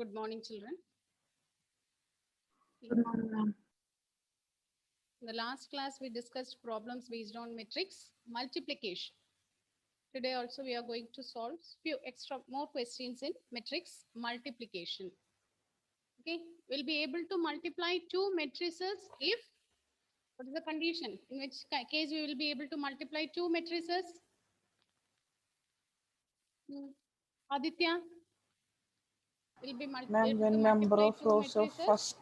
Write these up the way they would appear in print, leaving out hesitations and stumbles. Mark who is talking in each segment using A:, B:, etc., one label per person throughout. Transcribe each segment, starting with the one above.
A: Good morning, children.
B: Good morning, ma'am.
A: In the last class, we discussed problems based on matrix multiplication. Today also we are going to solve few extra more questions in matrix multiplication. Okay, we'll be able to multiply two matrices if, what is the condition? In which case we will be able to multiply two matrices? Aditya will be
B: Ma'am,
A: able to
B: when number
A: multiply
B: of
A: two
B: rows of
A: matrices
B: first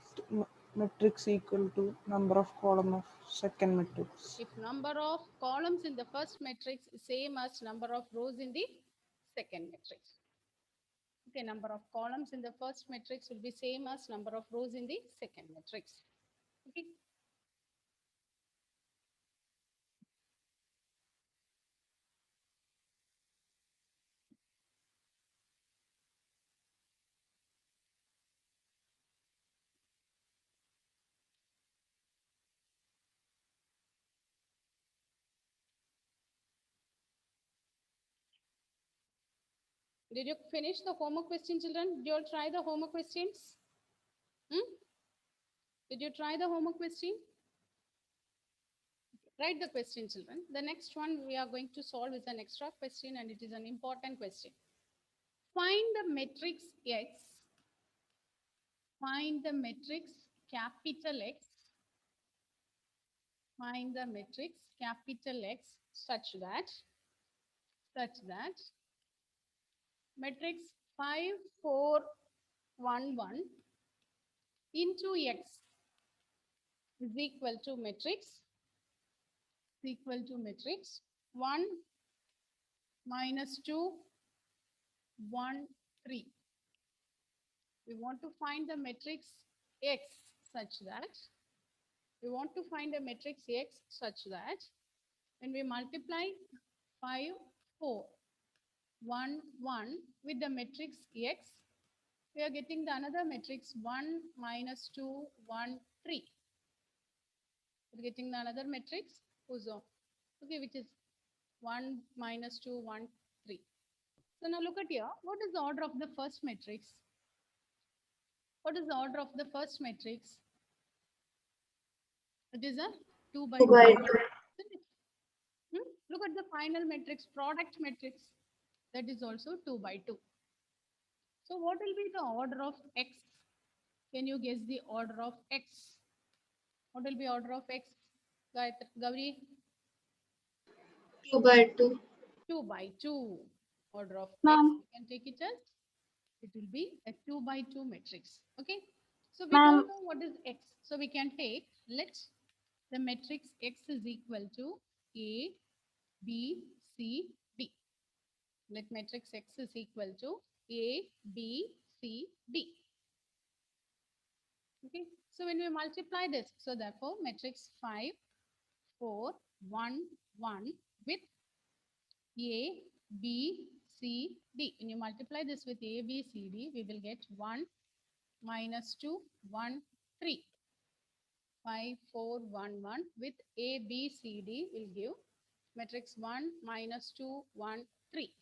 B: matrix equal to number of column of second matrix.
A: if number of columns in the first matrix is same as number of rows in the second matrix. Okay, number of columns in the first matrix will be same as number of rows in the second matrix. Okay. Did you finish the homework question, children? Did you all try the homework questions? Did you try the homework question? Write the question, children. The next one we are going to solve is an extra question and it is an important question. Find the matrix X. Find the matrix capital X. Find the matrix capital X such that matrix 5, 4, 1, 1 into X is equal to matrix 1 minus 2, 1, 3. We want to find the matrix X such that when we multiply 5, 4, 1, 1 with the matrix X, we are getting the another matrix 1 minus 2, 1, 3. We're getting the another matrix, okay, which is 1 minus 2, 1, 3. So now look at here. What is the order of the first matrix? What is the order of the first matrix? It is a 2 by 2.
B: 2 by 2.
A: Look at the final matrix, product matrix. That is also 2 by 2. So what will be the order of X? Can you guess the order of X? What will be order of X? Gauri?
B: 2 by 2.
A: 2 by 2. Order of X.
B: Ma'am.
A: You can take it as it will be a 2 by 2 matrix. Okay. So we
B: Ma'am.
A: don't know what is X. So we can take, let the matrix X is equal to A, B, C, D. Let matrix X is equal to A, B, C, D. Okay. So when we multiply this, so therefore matrix 5, 4, 1, 1 with A, B, C, D. When you multiply this with A, B, C, D, we will get 1 minus 2, 1, 3. 5, 4, 1, 1 with A, B, C, D will give matrix 1 minus 2, 1, 3.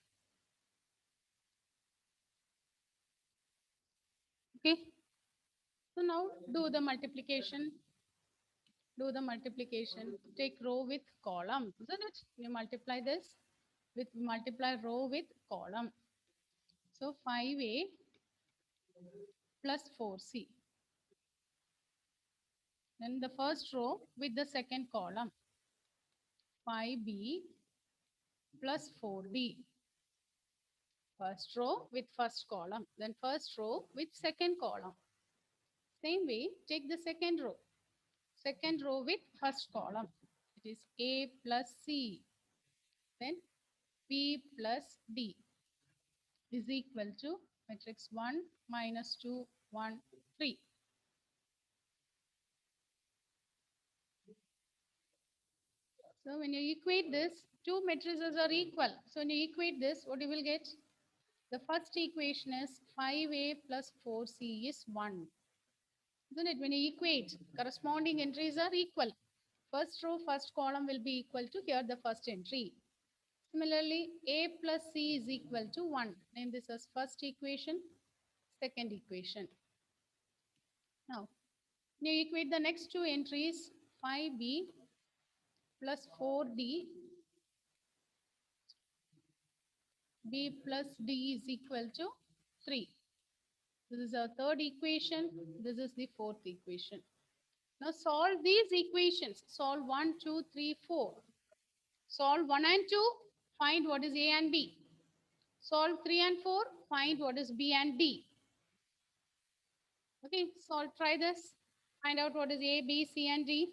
A: Okay. So now do the multiplication. Do the multiplication. Take row with column. Isn't it? You multiply this with multiply row with column. So 5A plus 4C. Then the first row with the second column. 5B plus 4D. First row with first column. Then first row with second column. Same way, take the second row. Second row with first column. It is A plus C. Then B plus D is equal to matrix 1 minus 2, 1, 3. So when you equate this, two matrices are equal. So when you equate this, what you will get? The first equation is 5A plus 4C is 1. Isn't it? When you equate, corresponding entries are equal. First row, first column will be equal to here the first entry. Similarly, A plus C is equal to 1. Name this as first equation. second equation. Now equate the next two entries, 5b plus 4d, b plus d is equal to 3. This is our third equation. This is the fourth equation. Now solve these equations. Solve 1, 2, 3, 4. Solve 1 and 2, find what is A and B. Solve 3 and 4, find what is B and D. Okay, solve, try this. Find out what is A, B, C, and D.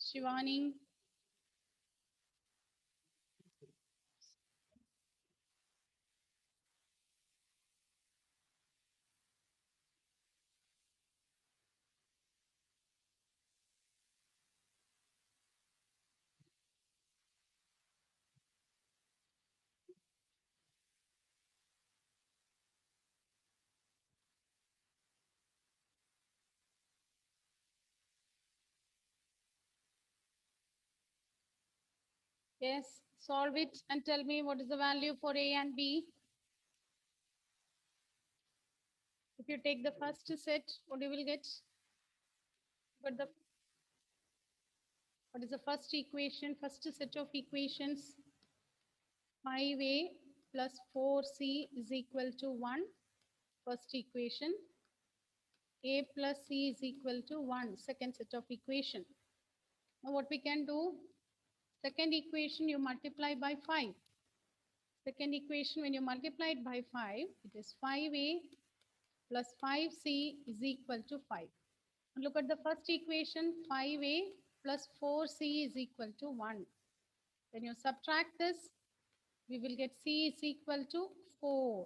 A: Shivani. Yes, solve it and tell me what is the value for A and B. If you take the first set, what you will get? But the what is the first equation? First set of equations. 5a plus 4c is equal to 1. First equation. A plus c is equal to 1. Second set of equation. Now what we can do? Second equation you multiply by 5. Second equation when you multiply it by 5, it is 5a plus 5c is equal to 5. Look at the first equation, 5a plus 4c is equal to 1. When you subtract this, we will get c is equal to 4.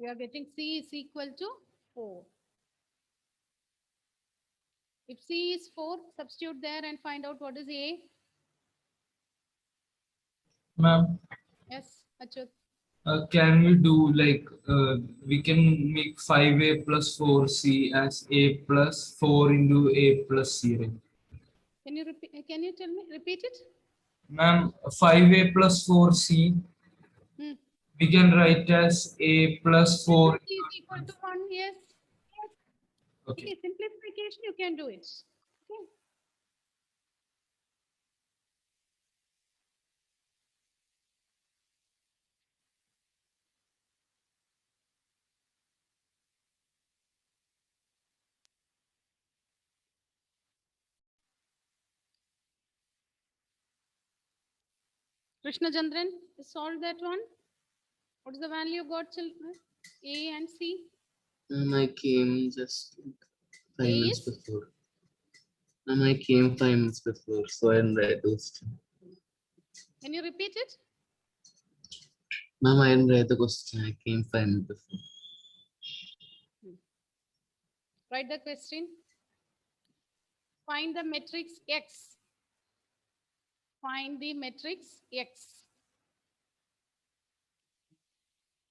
A: We are getting c is equal to 4. If c is 4, substitute there and find out what is a.
C: Ma'am,
A: Yes, Achyut.
C: can we do like we can make 5a plus 4c as a plus 4 into a plus c, right?
A: Can you repeat? Can you tell me? Repeat it.
C: Ma'am, 5a plus 4c
A: Hmm.
C: we can write as a plus 4.
A: C is equal to 1. Yes.
C: Okay.
A: Okay, simplification, you can do it. Okay. Krishna Chandran, solve that one. What is the value you got, children? A and C.
D: I came just 5
A: A
D: minutes
A: is?
D: before. I came 5 minutes before, so I didn't write those.
A: Can you repeat it?
D: Ma'am, I didn't write the question. I came 5 minutes before.
A: Write the question. Find the matrix X. Find the matrix X.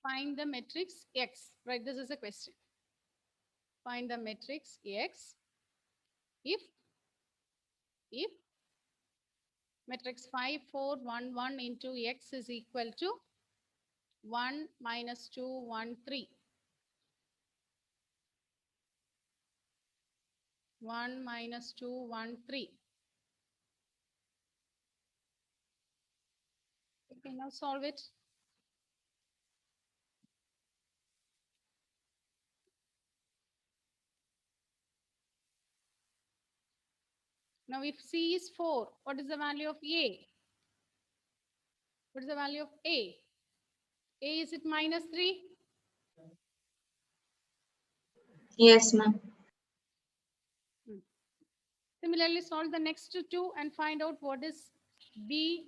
A: Find the matrix X. Right, this is a question. Find the matrix X if matrix 5, 4, 1, 1 into X is equal to 1 minus 2, 1, 3. 1 minus 2, 1, 3. Okay, now solve it. Now if C is 4, what is the value of A? What is the value of A? A, is it minus 3?
E: Yes, ma'am.
A: Similarly, solve the next two and find out what is B,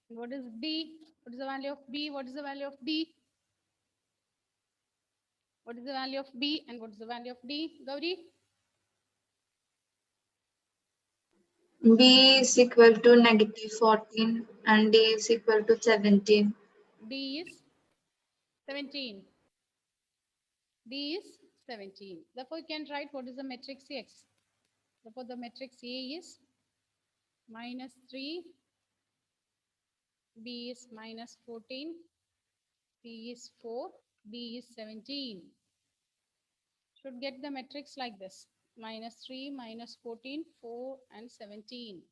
A: what is D, what is the value of B, what is the value of D, what is the value of B, and what is the value of D. Gauri?
E: B is equal to negative 14 and D is equal to 17.
A: D is 17. D is 17. Therefore, you can write what is the matrix X. Therefore, the matrix A is minus 3, B is minus 14, C is 4, D is 17. Should get the matrix like this: minus 3, minus 14, 4, and 17.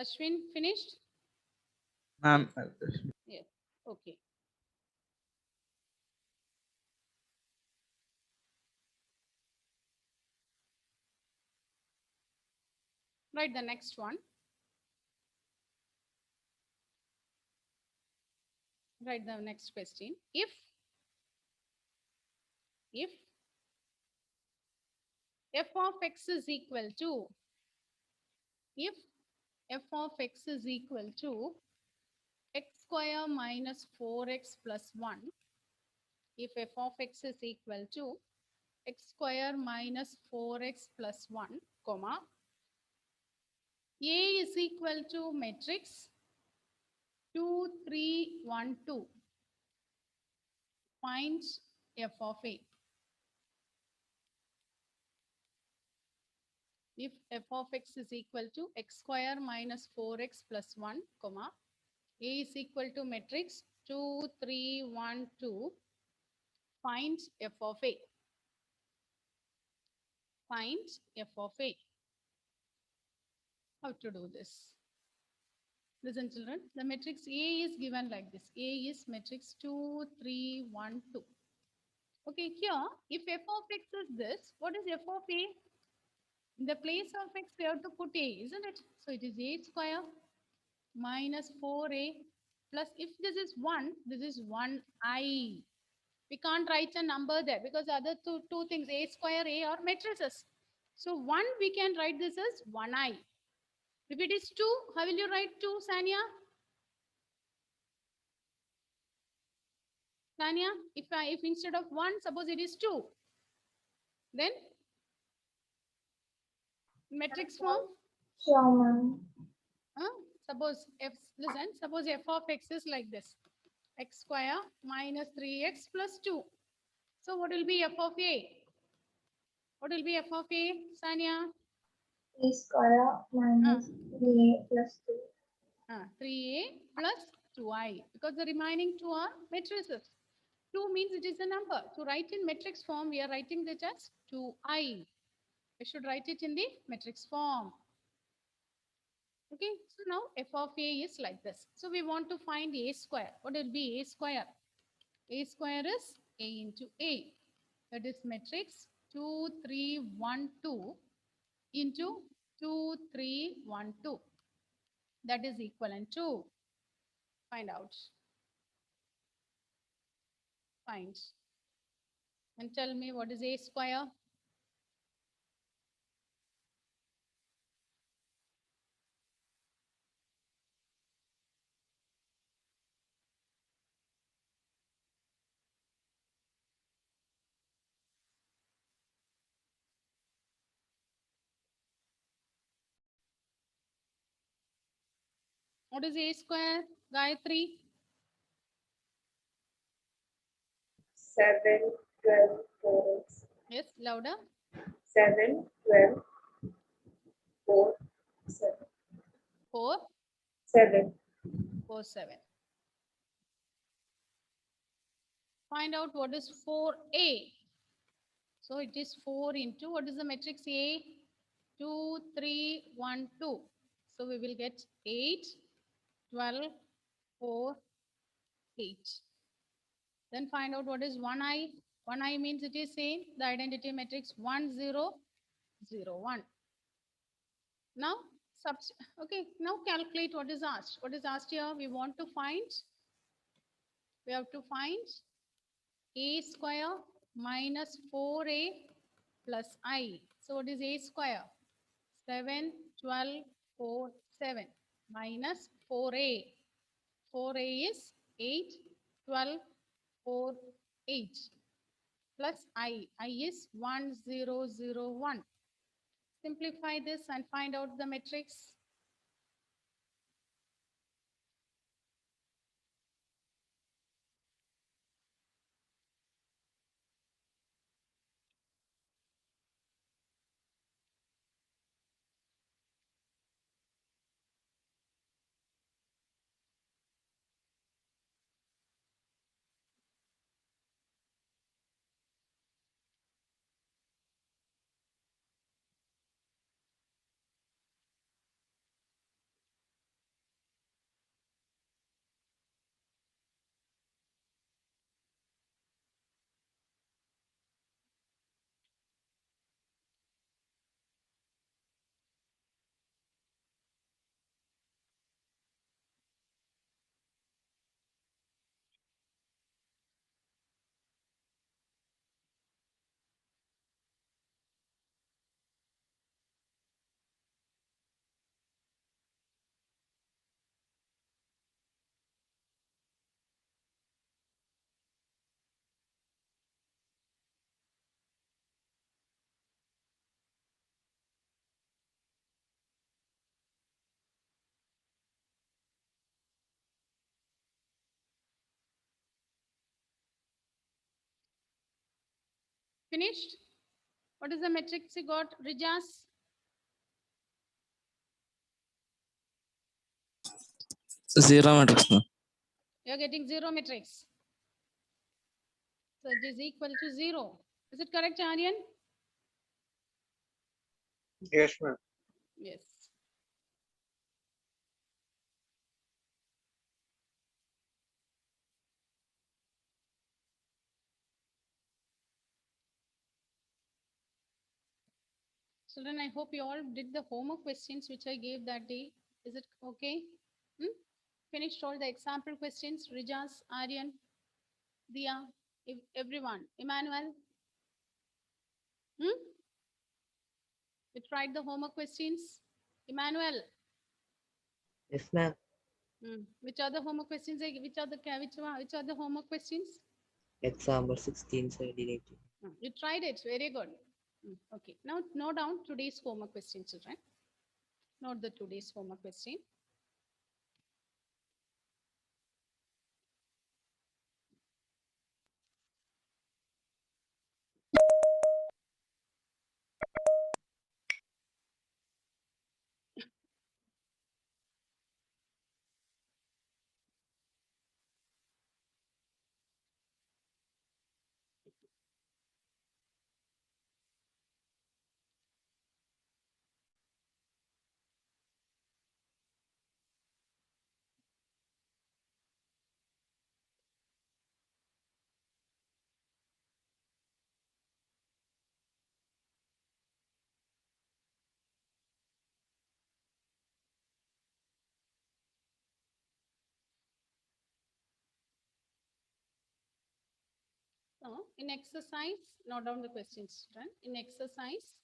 A: Ashwin, finished?
B: Ma'am,
A: Yes. Okay. Write the next one. Write the next question. If f of x is equal to, if f of x is equal to x square minus 4x plus 1, if f of x is equal to x square minus 4x plus 1, comma, A is equal to matrix 2, 3, 1, 2. Find f of A. If f of x is equal to x square minus 4x plus 1, comma, A is equal to matrix 2, 3, 1, 2. Find f of A. Find f of A. How to do this? Listen, children, the matrix A is given like this. A is matrix 2, 3, 1, 2. Okay, here, if f of x is this, what is f of A? In the place of x, we have to put A, isn't it? So it is A square minus 4A plus, if this is 1, this is 1I. We can't write a number there because the other two things, A square, A, are matrices. So 1, we can write this as 1I. If it is 2, how will you write 2, Sanya? Sanya, if instead of 1, suppose it is 2, then matrix form?
E: Sure, ma'am.
A: Suppose suppose f of x is like this: x square minus 3x plus 2. So what will be f of A? What will be f of A, Sanya?
E: A square minus 3A plus 2.
A: 3A plus 2I, because the remaining two are matrices. 2 means it is a number. To write in matrix form, we are writing it as 2I. We should write it in the matrix form. Okay, so now f of A is like this. So we want to find A square. What will be A square? A square is A into A. That is matrix 2, 3, 1, 2 into 2, 3, 1, 2. That is equivalent to, find out. Find. And tell me what is A square? What is A square, Gayatri?
F: 7, 12, 4x.
A: Yes, louder.
F: 7, 12, 4, 7.
A: 4,
F: 7.
A: 4, 7. Find out what is 4A. So it is 4 into, what is the matrix A? 2, 3, 1, 2. So we will get 8, 12, 4, 8. Then find out what is 1I. 1I means it is same, the identity matrix 1, 0, 0, 1. Now, okay, now calculate what is asked. What is asked here? We want to find, we have to find A square minus 4A plus I. So what is A square? 7, 12, 4, 7 minus 4A. 4A is 8, 12, 4, 8 plus I. I is 1, 0, 0, 1. Simplify this and find out the matrix. Finished? What is the matrix you got, Rijas?
G: Zero matrix, ma'am.
A: You're getting 0 matrix. So it is equal to 0. Is it correct, Aryan?
B: Yes, ma'am.
A: Yes. Children, I hope you all did the homework questions which I gave that day. Is it okay? Hmm? Finished all the example questions? Rijas, Aryan, Dia, everyone. Emmanuel? Hmm? You tried the homework questions? Emmanuel?
D: Yes, ma'am.
A: Which are the homework questions? Which are the homework questions?
D: Example 16, 17, 18.
A: You tried it. Very good. Okay. Now note down today's homework question, children. Note the today's homework question. So in exercise, note down the questions, children. In exercise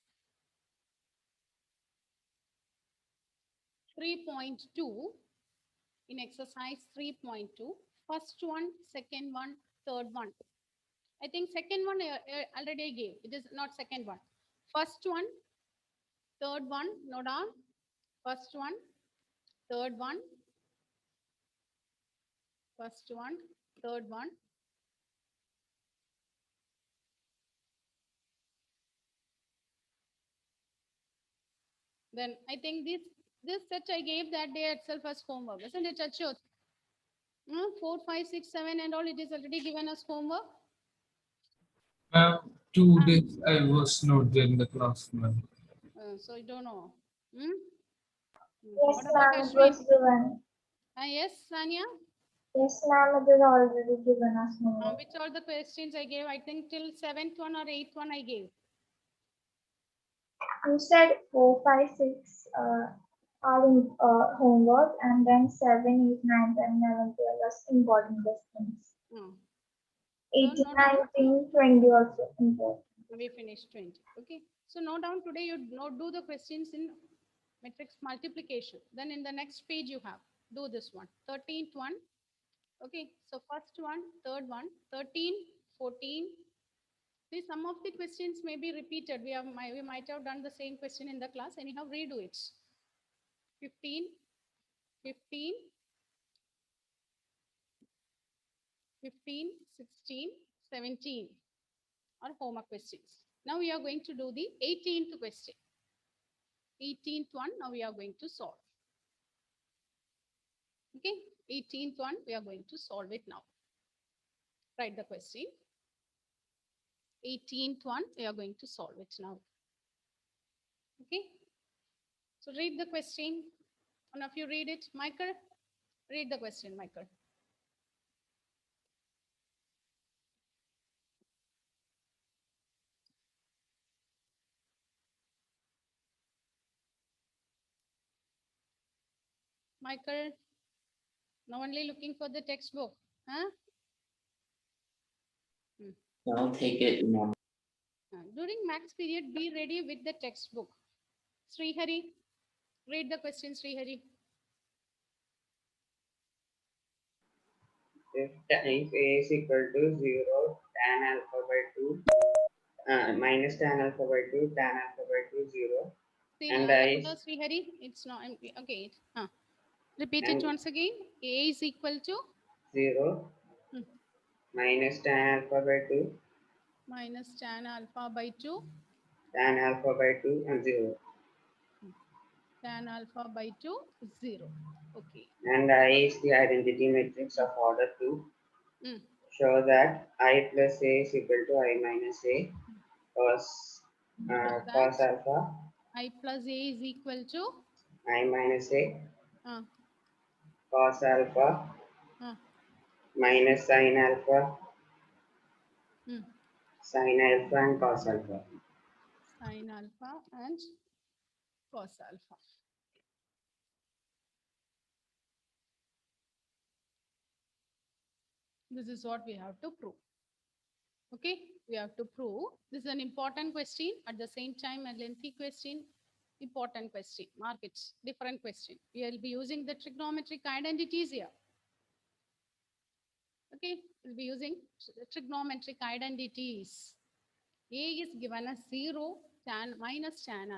A: 3.2, in exercise 3.2, first one, second one, third one. I think second one already I gave. It is not second one. First one, third one, note down. First one, third one, First one, third one. Then I think this set I gave that day itself as homework, isn't it, Achut? 4, 5, 6, 7 and all, it is already given as homework.
C: Ma'am, 2 days I was not there in the class, ma'am.
A: So you don't know. Hmm?
H: Yes,
A: What about
H: ma'am, it was
A: Ashwin?
H: given.
A: Yes, Sanya?
H: Yes, ma'am, it is already given us homework.
A: Which are the questions I gave? I think till 7th one or 8th one I gave.
H: You said 4, 5, 6 are in homework, and then 7, 8, 9, 10, 11, 12 are important questions.
A: Hmm.
H: 18,
A: No, no, no.
H: 19, 20 also important.
A: We finished 20. Okay. So note down today you not do the questions in matrix multiplication. Then in the next page you have do this one. 13th one. Okay. So first one, third one, 13, 14. See, some of the questions may be repeated. We might have done the same question in the class. Anyhow, redo it. 15, 15, 15, 16, 17 are homework questions. Now we are going to do the 18th question. 18th one, now we are going to solve. Okay, 18th one, we are going to solve it now. Write the question. 18th one, we are going to solve it now. Okay, so read the question. One of you read it. Michael, read the question, Michael. Michael, now only looking for the textbook. Huh?
D: I'll take it, ma'am.
A: During max period, be ready with the textbook. Srihari, read the question, Srihari.
I: If A is equal to 0, tan alpha by 2, minus tan alpha by 2, tan alpha by 2, 0.
A: See,
I: And I
A: Srihari, it's not, okay. Repeat
I: and
A: it once again. A is equal to
I: 0, minus tan alpha by 2,
A: minus tan alpha by 2,
I: tan alpha by 2, and 0.
A: Tan alpha by 2, 0. Okay.
I: And I is the identity matrix of order 2.
A: Mm.
I: Show that I plus A is equal to I minus A cos,
A: So
I: cos
A: that
I: alpha,
A: I plus A is equal to
I: I minus A
A: uh,
I: cos alpha
A: uh,
I: minus sin alpha,
A: mm,
I: sin alpha and cos alpha.
A: sin alpha and cos alpha. This is what we have to prove. Okay, we have to prove. This is an important question. At the same time, a lengthy question. Important question. Mark it. Different question. We will be using the trigonometric identities here. Okay, we'll be using trigonometric identities. A is given as 0, tan minus tan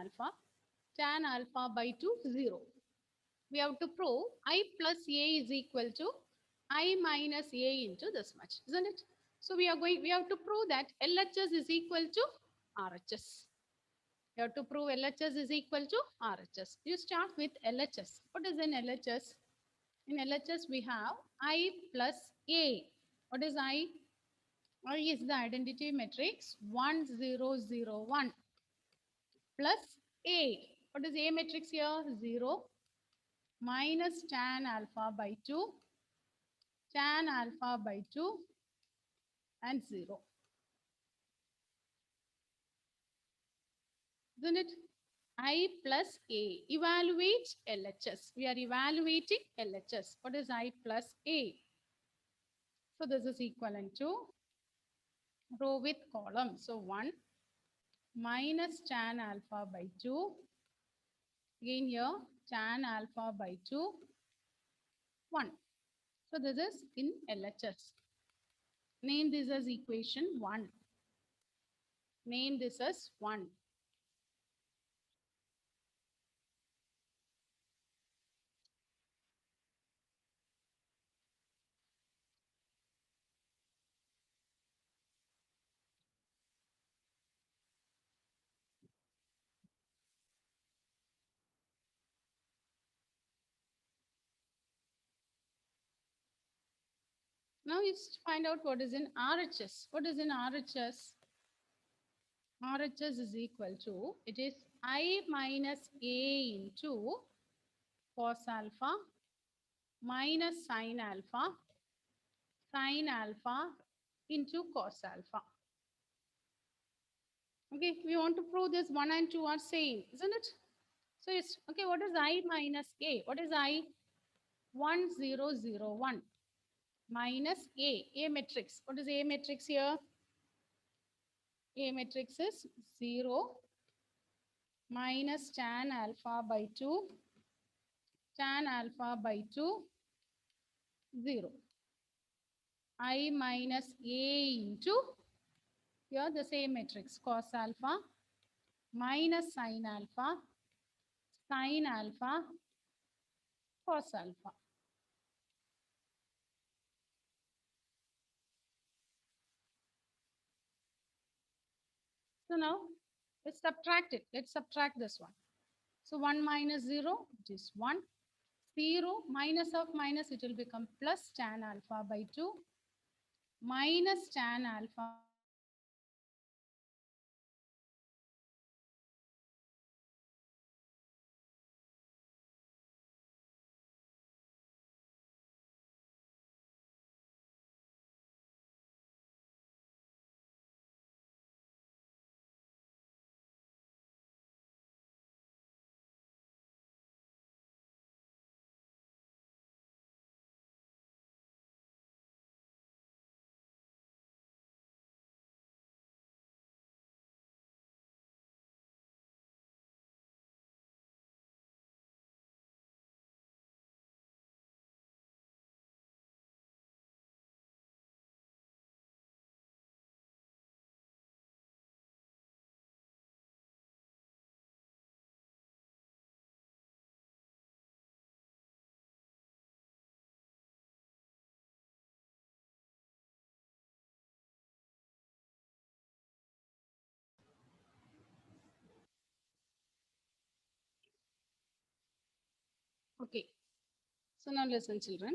A: alpha by 2, 0. We have to prove I plus A is equal to I minus A into this much, isn't it? So we have to prove that LHS is equal to RHS. You have to prove LHS is equal to RHS. You start with LHS. What is in LHS? In LHS, we have I plus A. What is I? I is the identity matrix 1, 0, 0, 1 plus A. What is A matrix here? 0 minus tan alpha by 2, tan alpha by 2 and 0. Isn't it? I plus A. Evaluate LHS. We are evaluating LHS. What is I plus A? So this is equivalent to row with column. So 1 minus tan alpha by 2. Again here tan alpha by 2, 1. So this is in LHS. Name this as equation 1. Name this as 1. Now you find out what is in RHS. What is in RHS? RHS is equal to, it is I minus A into cos alpha minus sin alpha into cos alpha. Okay, we want to prove this 1 and 2 are same, isn't it? So it's okay. What is I minus A? What is I? 1, 0, 0, 1 minus A matrix. What is A matrix here? A matrix is 0 minus tan alpha by 2, tan alpha by 2, 0. I minus A into, here the same matrix, cos alpha minus sin alpha, cos alpha. So now let's subtract it. Let's subtract this one. So 1 minus 0, it is 1. 0 minus of minus, it will become plus tan alpha by 2 minus tan alpha. Okay. So now listen, children.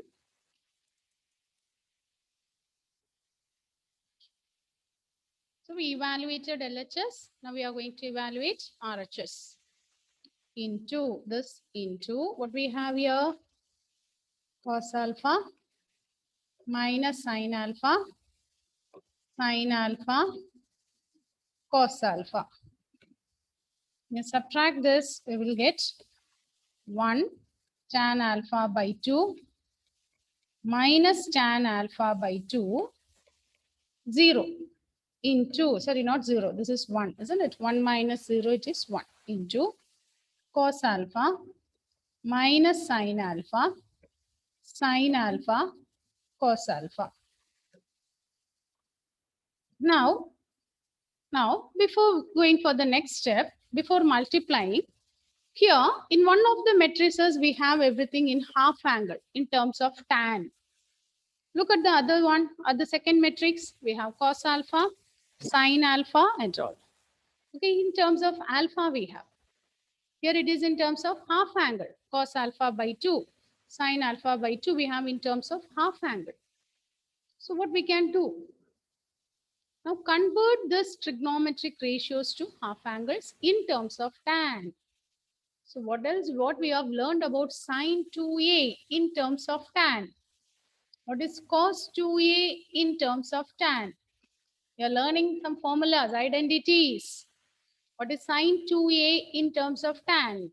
A: So we evaluated LHS. Now we are going to evaluate RHS. Into this, into what we have here, cos alpha minus sin alpha, cos alpha. Now subtract this, we will get 1 tan alpha by 2 minus tan alpha by 2, 0 into, sorry, not 0, this is 1, isn't it? 1 minus 0, it is 1 into cos alpha minus sin alpha, cos alpha. Now, before going for the next step, before multiplying, here in one of the matrices, we have everything in half angle in terms of tan. Look at the other one, at the second matrix, we have cos alpha, sin alpha and all. Okay, in terms of alpha we have. Here it is in terms of half angle, cos alpha by 2, sin alpha by 2 we have in terms of half angle. So what we can do? Now convert this trigonometric ratios to half angles in terms of tan. So what else? What we have learned about sin 2a in terms of tan? What is cos 2a in terms of tan? You are learning some formulas, identities. What is sin 2a in terms of tan?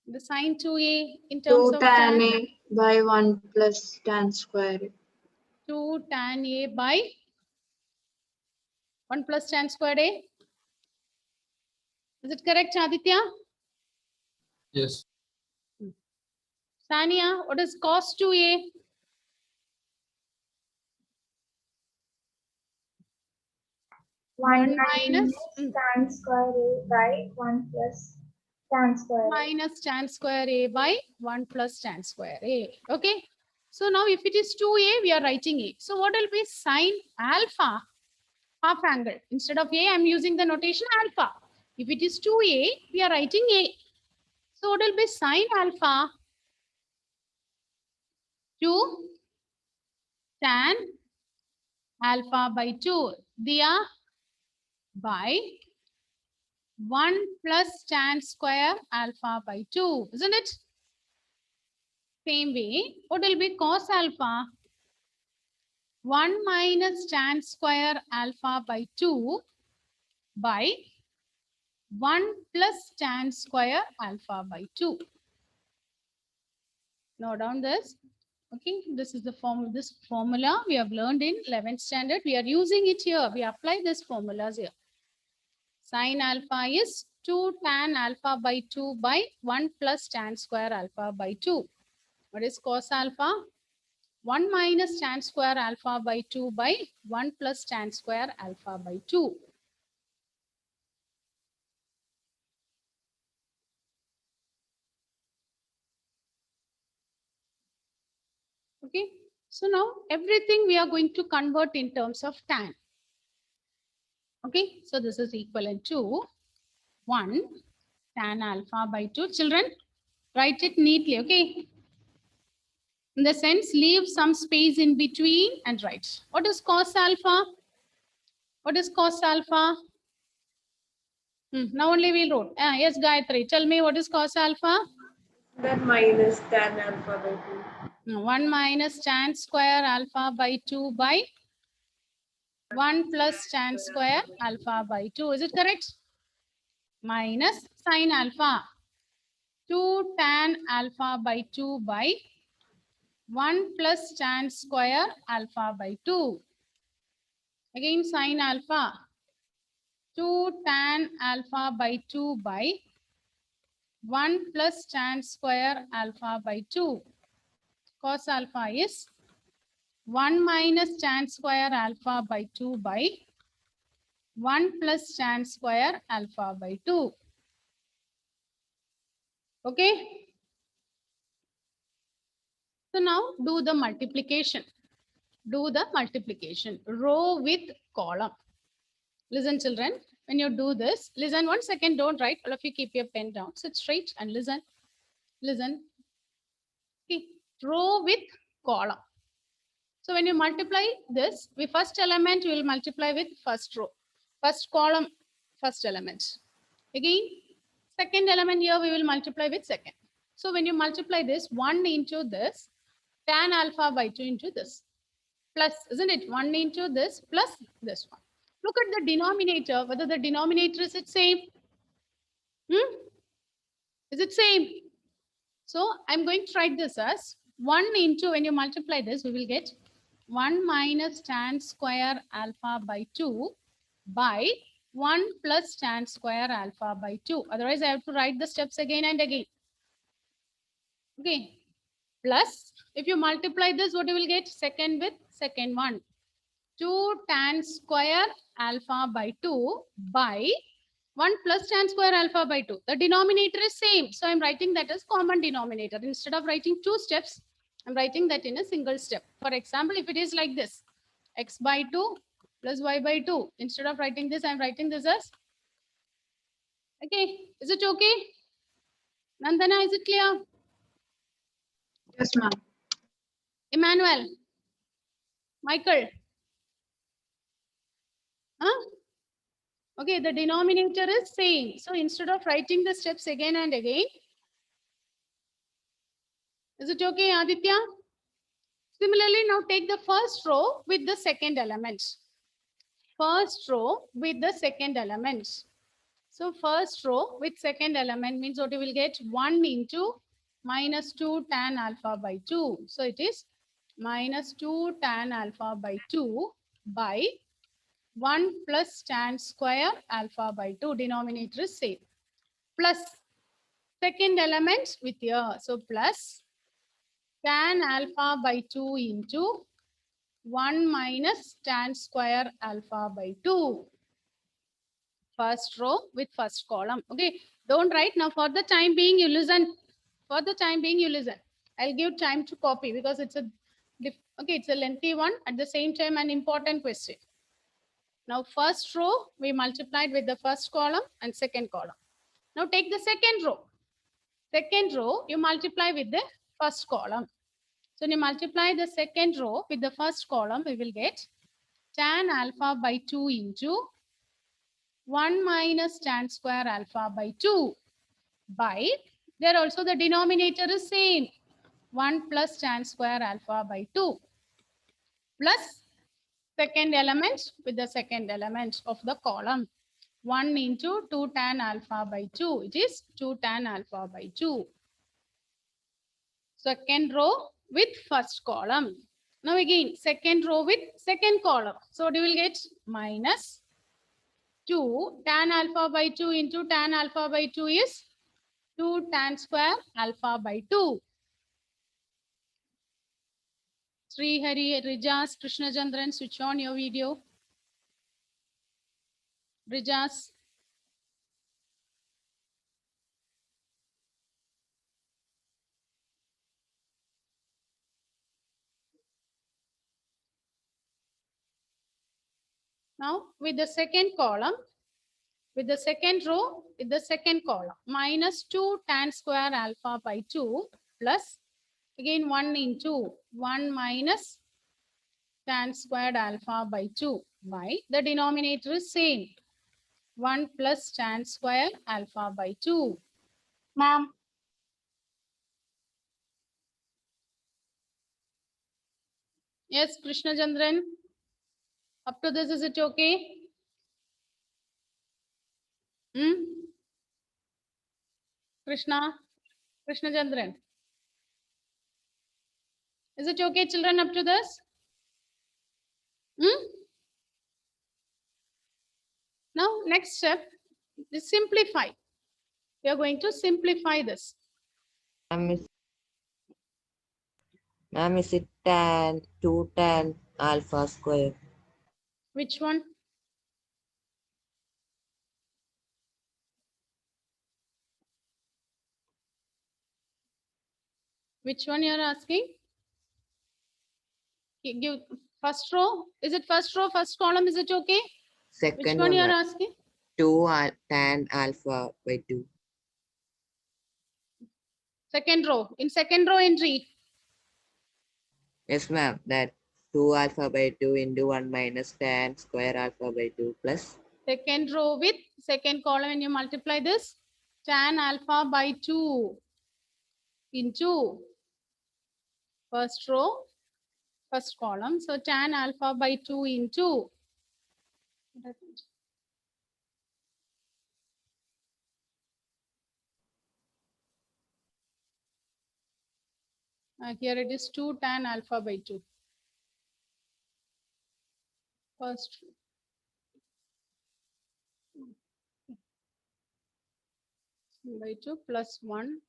A: The sin 2a in terms
E: 2
A: of
E: tan
A: tan?
E: A by 1 plus tan square.
A: 2 tan a by 1 plus tan squared a. Is it correct, Aditya?
C: Yes.
A: Sania, what is cos 2a?
H: 1
A: minus,
H: minus tan square A by 1 plus tan square A.
A: minus tan square a by 1 plus tan square a. Okay. So now if it is 2a, we are writing a. So what will be sin alpha? Half angle. Instead of a, I am using the notation alpha. If it is 2a, we are writing a. So what will be sin alpha? 2 tan alpha by 2. Diya by 1 plus tan square alpha by 2. Isn't it? Same way, what will be cos alpha? 1 minus tan square alpha by 2 by 1 plus tan square alpha by 2. Note down this. Okay, this is the this formula we have learned in 11th standard. We are using it here. We apply this formulas here. Sin alpha is 2 tan alpha by 2 by 1 plus tan square alpha by 2. What is cos alpha? 1 minus tan square alpha by 2 by 1 plus tan square alpha by 2. Okay, so now everything we are going to convert in terms of tan. Okay, so this is equivalent to 1 tan alpha by 2. Children, write it neatly, okay? In the sense, leave some space in between and write. What is cos alpha? What is cos alpha? Now only we'll wrote. Yes, Gayatri, tell me what is cos alpha?
F: Then minus tan alpha by 2.
A: 1 minus tan square alpha by 2 by 1 plus tan square alpha by 2. Is it correct? Minus sin alpha. 2 tan alpha by 2 by 1 plus tan square alpha by 2. Again sin alpha. 2 tan alpha by 2 by 1 plus tan square alpha by 2. Cos alpha is 1 minus tan square alpha by 2 by 1 plus tan square alpha by 2. Okay. So now do the multiplication. Do the multiplication. Row with column. Listen, children. When you do this, listen 1 second. Don't write. All of you keep your pen down. Sit straight and listen. Listen. Okay. Row with column. So when you multiply this, we first element we will multiply with first row. First column, first element. Again, second element here we will multiply with second. So when you multiply this, 1 into this, tan alpha by 2 into this. Plus, isn't it? 1 into this plus this one. Look at the denominator, whether the denominator is it same? Is it same? So I'm going to write this as 1 into, when you multiply this, we will get 1 minus tan square alpha by 2 by 1 plus tan square alpha by 2. Otherwise, I have to write the steps again and again. Okay. Plus, if you multiply this, what you will get? Second with second one. 2 tan square alpha by 2 by 1 plus tan square alpha by 2. The denominator is same. So I'm writing that as common denominator. Instead of writing 2 steps, I'm writing that in a single step. For example, if it is like this, x by 2 plus y by 2. Instead of writing this, I'm writing this as, okay, is it okay? Nandana, is it clear?
E: Yes, ma'am.
A: Emmanuel, Michael. Huh? Okay, the denominator is same. So instead of writing the steps again and again, is it okay, Aditya? Similarly, now take the first row with the second element. First row with the second element. So first row with second element means what you will get? 1 into minus 2 tan alpha by 2. So it is minus 2 tan alpha by 2 by 1 plus tan square alpha by 2. Denominator is same. Plus second element with here. So plus tan alpha by 2 into 1 minus tan square alpha by 2. First row with first column. Okay, don't write now. For the time being, you listen. For the time being, you listen. I'll give time to copy because it's a it's a lengthy one. At the same time, an important question. Now, first row we multiplied with the first column and second column. Now take the second row. Second row you multiply with the first column. So when you multiply the second row with the first column, we will get tan alpha by 2 into 1 minus tan square alpha by 2 by, there also the denominator is same, 1 plus tan square alpha by 2 plus second element with the second element of the column. 1 into 2 tan alpha by 2. It is 2 tan alpha by 2. Second row with first column. Now again, second row with second column. So you will get minus 2 tan alpha by 2 into tan alpha by 2 is 2 tan square alpha by 2. Sri Hari, Rijas, Krishna Chandran, switch on your video. Rijas. Now with the second column, with the second row, with the second column, minus 2 tan square alpha by 2 plus again 1 into 1 minus tan squared alpha by 2 by the denominator is same, 1 plus tan square alpha by 2.
E: Ma'am,
A: Yes, Krishna Chandran. Up to this, is it okay? Krishna Chandran. Is it okay, children, up to this? Now, next step is simplify. We are going to simplify this.
J: Ma'am, is it tan 2 tan alpha square?
A: Which one? Which one you are asking? Give first row. Is it first row, first column? Is it okay?
J: Second
A: Which one you are
J: ma'am.
A: asking?
J: 2 tan alpha by 2.
A: Second row. In second row entry.
J: Yes, ma'am. That 2 alpha by 2 into 1 minus tan square alpha by 2 plus.
A: Second row with second column, when you multiply this, tan alpha by 2 into first row, first column. So tan alpha by 2 into here it is 2 tan alpha by 2. First by 2 plus 1.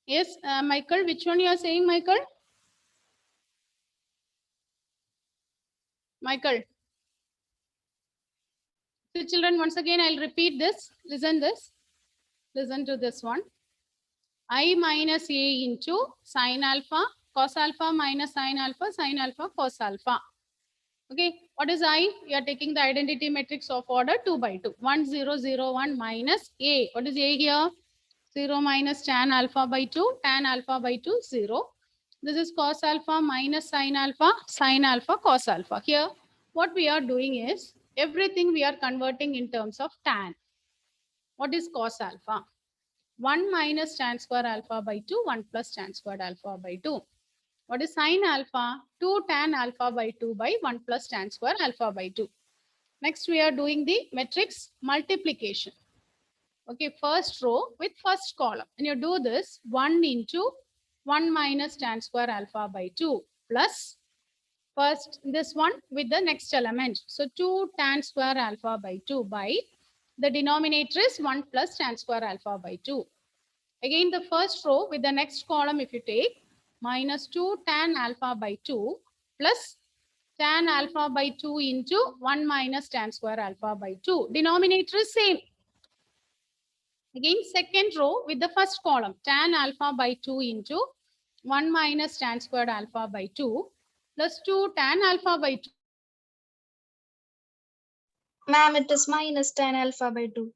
A: Yes, Michael, which one you are saying, Michael? Michael. So children, once again, I'll repeat this. Listen this. Listen to this one. I minus A into sine alpha, cos alpha minus sine alpha, cos alpha. Okay, what is I? You are taking the identity matrix of order 2 by 2. 1, 0, 0, 1 minus A. What is A here? 0 minus tan alpha by 2, tan alpha by 2, 0. This is cos alpha minus sine alpha, cos alpha. Here, what we are doing is, everything we are converting in terms of tan. What is cos alpha? 1 minus tan square alpha by 2, 1 plus tan squared alpha by 2. What is sine alpha? 2 tan alpha by 2 by 1 plus tan square alpha by 2. Next, we are doing the matrix multiplication. Okay, first row with first column. And you do this, 1 into 1 minus tan square alpha by 2 plus first this one with the next element. So 2 tan square alpha by 2 by the denominator is 1 plus tan square alpha by 2. Again, the first row with the next column, if you take minus 2 tan alpha by 2 plus tan alpha by 2 into 1 minus tan square alpha by 2. Denominator is same. Again, second row with the first column, tan alpha by 2 into 1 minus tan squared alpha by 2 plus 2 tan alpha by 2.
H: Ma'am, it is minus tan alpha by 2.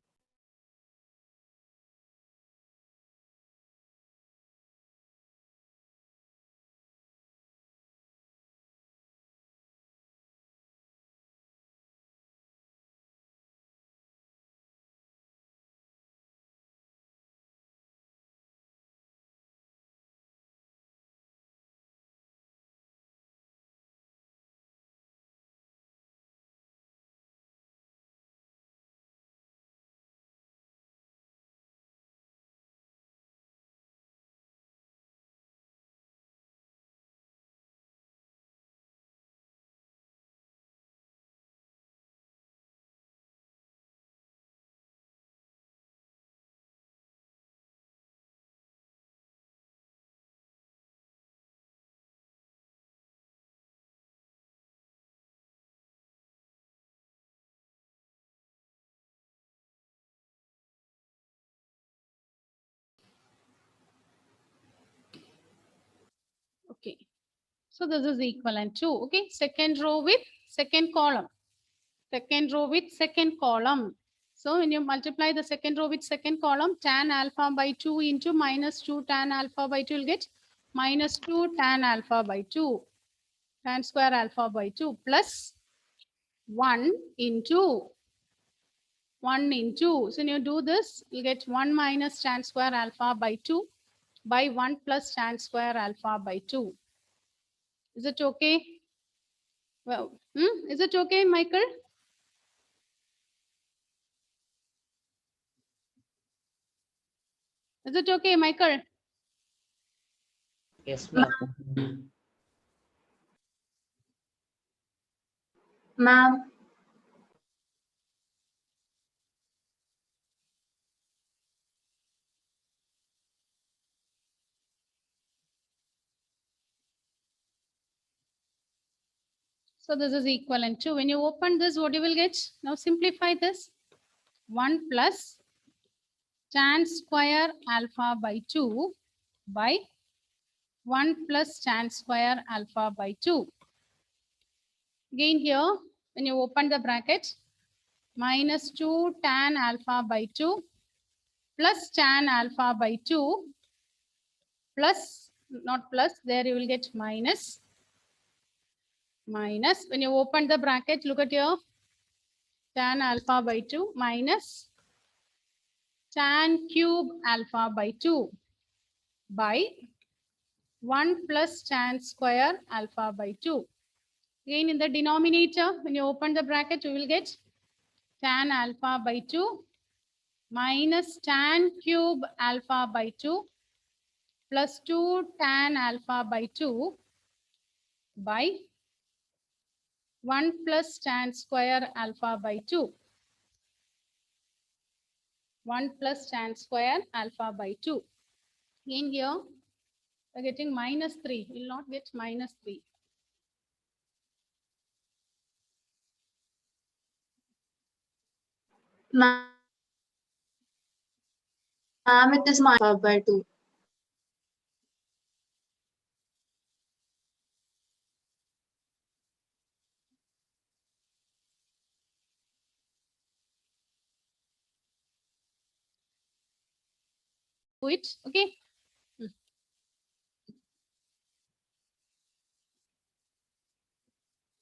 A: Okay. So this is equivalent to, okay, second row with second column. Second row with second column. So when you multiply the second row with second column, tan alpha by 2 into minus 2 tan alpha by 2 will get minus 2 tan alpha by 2. Tan square alpha by 2 plus 1 into 1 into. So when you do this, you'll get 1 minus tan square alpha by 2 by 1 plus tan square alpha by 2. Is it okay? Well, is it okay, Michael? Is it okay, Michael?
J: Yes, ma'am.
H: Ma'am,
A: So this is equivalent to, when you open this, what you will get? Now simplify this. 1 plus tan square alpha by 2 by 1 plus tan square alpha by 2. Again here, when you open the bracket, minus 2 tan alpha by 2 plus tan alpha by 2 plus, not plus, there you will get minus. Minus, when you open the bracket, look at here, tan alpha by 2 minus tan cube alpha by 2 by 1 plus tan square alpha by 2. Again, in the denominator, when you open the bracket, you will get tan alpha by 2 minus tan cube alpha by 2 plus 2 tan alpha by 2 by 1 plus tan square alpha by 2. 1 plus tan square alpha by 2. In here, we're getting minus 3. You'll not get minus 3.
H: ma'am, it is minus alpha by 2.
A: It, okay.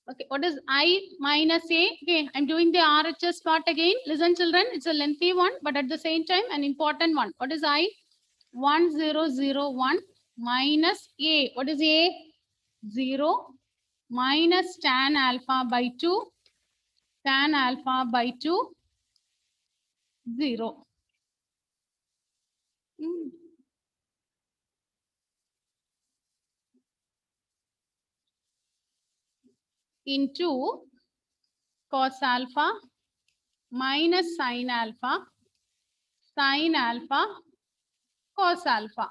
A: Okay, what is I minus A? Okay, I'm doing the RHS part again. Listen, children, it's a lengthy one, but at the same time, an important one. What is I? 1001 minus A. What is A? 0 minus tan alpha by 2. Tan alpha by 2, 0. Into cos alpha minus sin alpha, cos alpha.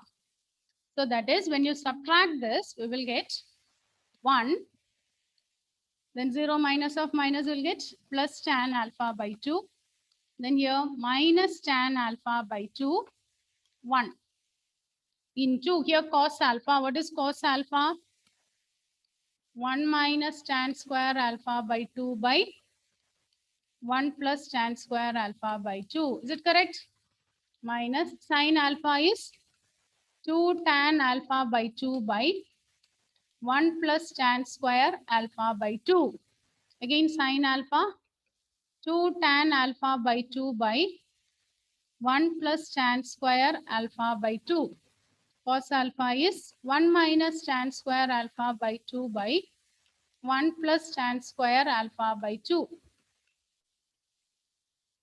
A: So that is, when you subtract this, we will get 1. Then 0 minus of minus will get plus tan alpha by 2. Then here minus tan alpha by 2, 1. Into here cos alpha. What is cos alpha? 1 minus tan square alpha by 2 by 1 plus tan square alpha by 2. Is it correct? Minus sine alpha is 2 tan alpha by 2 by 1 plus tan square alpha by 2. Again sine alpha 2 tan alpha by 2 by 1 plus tan square alpha by 2. Cos alpha is 1 minus tan square alpha by 2 by 1 plus tan square alpha by 2.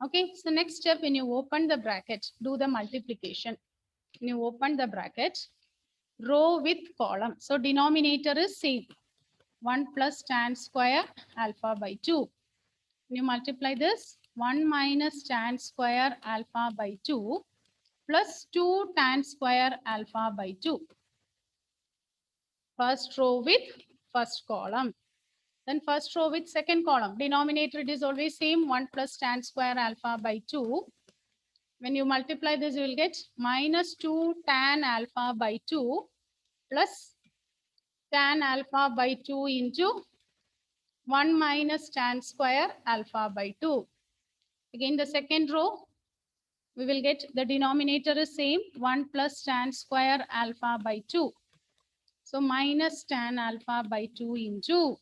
A: Okay, so next step, when you open the bracket, do the multiplication. When you open the bracket, row with column. So denominator is same. 1 plus tan square alpha by 2. When you multiply this, 1 minus tan square alpha by 2 plus 2 tan square alpha by 2. First row with first column. Then first row with second column. Denominator, it is always same. 1 plus tan square alpha by 2. When you multiply this, you will get minus 2 tan alpha by 2 plus tan alpha by 2 into 1 minus tan square alpha by 2. Again, the second row, we will get the denominator is same. 1 plus tan square alpha by 2. So minus tan alpha by 2 into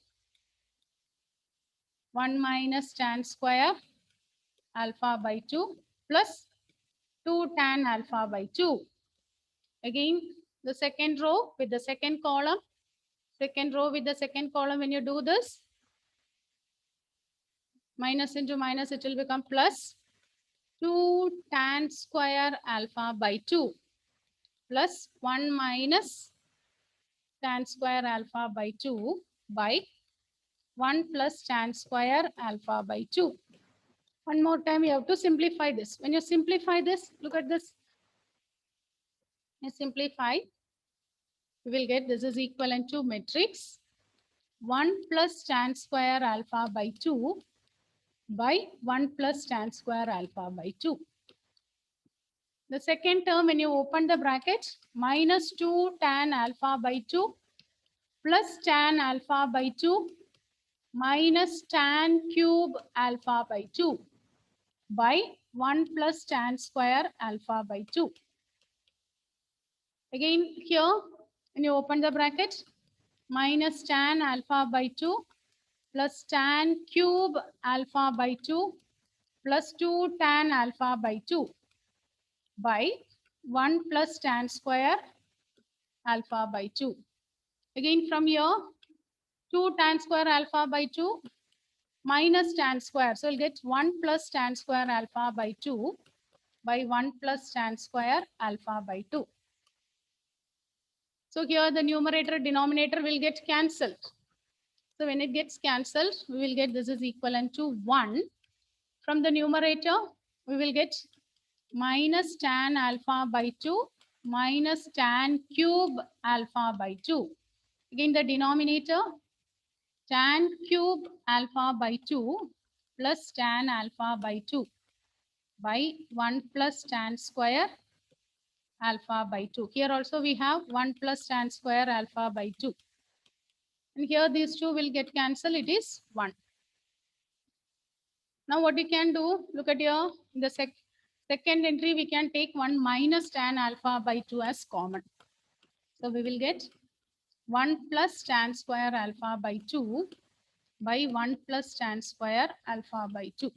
A: 1 minus tan square alpha by 2 plus 2 tan alpha by 2. Again, the second row with the second column. Second row with the second column, when you do this, minus into minus, it will become plus 2 tan square alpha by 2 plus 1 minus tan square alpha by 2 by 1 plus tan square alpha by 2. One more time, you have to simplify this. When you simplify this, look at this. You simplify, you will get this is equivalent to matrix 1 plus tan square alpha by 2 by 1 plus tan square alpha by 2. The second term, when you open the bracket, minus 2 tan alpha by 2 plus tan alpha by 2 minus tan cube alpha by 2 by 1 plus tan square alpha by 2. Again here, when you open the bracket, minus tan alpha by 2 plus tan cube alpha by 2 plus 2 tan alpha by 2 by 1 plus tan square alpha by 2. Again from here, 2 tan square alpha by 2 minus tan square. So we'll get 1 plus tan square alpha by 2 by 1 plus tan square alpha by 2. So here the numerator denominator will get cancelled. So when it gets cancelled, we will get this is equivalent to 1. From the numerator, we will get minus tan alpha by 2 minus tan cube alpha by 2. Again, the denominator, tan cube alpha by 2 plus tan alpha by 2 by 1 plus tan square alpha by 2. Here also we have 1 plus tan square alpha by 2. And here these two will get cancelled. It is 1. Now what we can do, look at here, in the second entry, we can take 1 minus tan alpha by 2 as common. So we will get 1 plus tan square alpha by 2 by 1 plus tan square alpha by 2.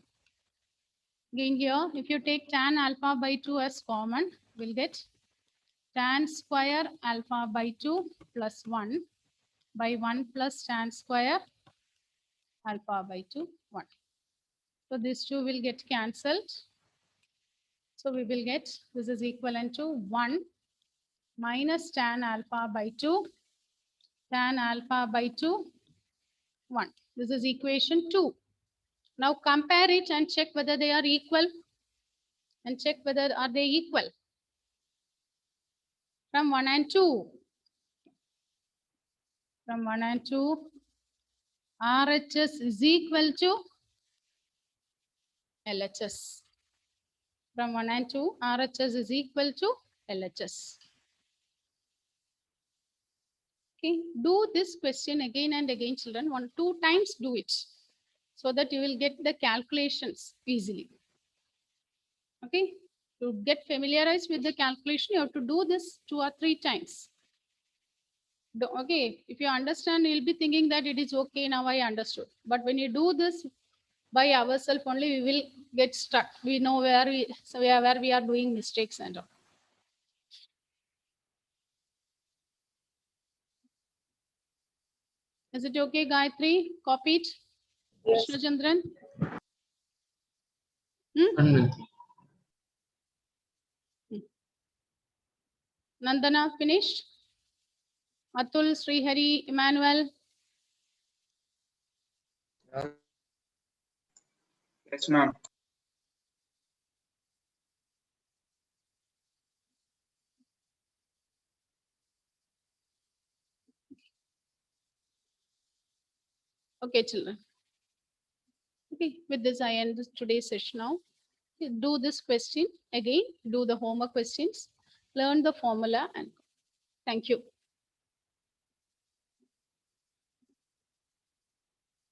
A: Again here, if you take tan alpha by 2 as common, we'll get tan square alpha by 2 plus 1 by 1 plus tan square alpha by 2, 1. So these two will get cancelled. So we will get this is equivalent to 1 minus tan alpha by 2, tan alpha by 2, 1. This is equation 2. Now compare it and check whether they are equal and check whether are they equal. From 1 and 2. From 1 and 2, RHS is equal to LHS. From 1 and 2, RHS is equal to LHS. Okay, do this question again and again, children. 1, 2 times do it. so that you will get the calculations easily. Okay, to get familiarized with the calculation, you have to do this 2 or 3 times. Okay, if you understand, you'll be thinking that it is okay, now I understood. But when you do this by ourselves only, we will get stuck. We know where we are doing mistakes and all. Is it okay, Gayatri? Copy it.
F: Yes.
A: Krishnachandran?
D: 1 minute.
A: Nandana, finished? Atul, Srihari, Emmanuel?
K: Yes, ma'am.
A: Okay, children. Okay, with this, I end today's session now. Do this question again, do the homework questions, learn the formula, and thank you.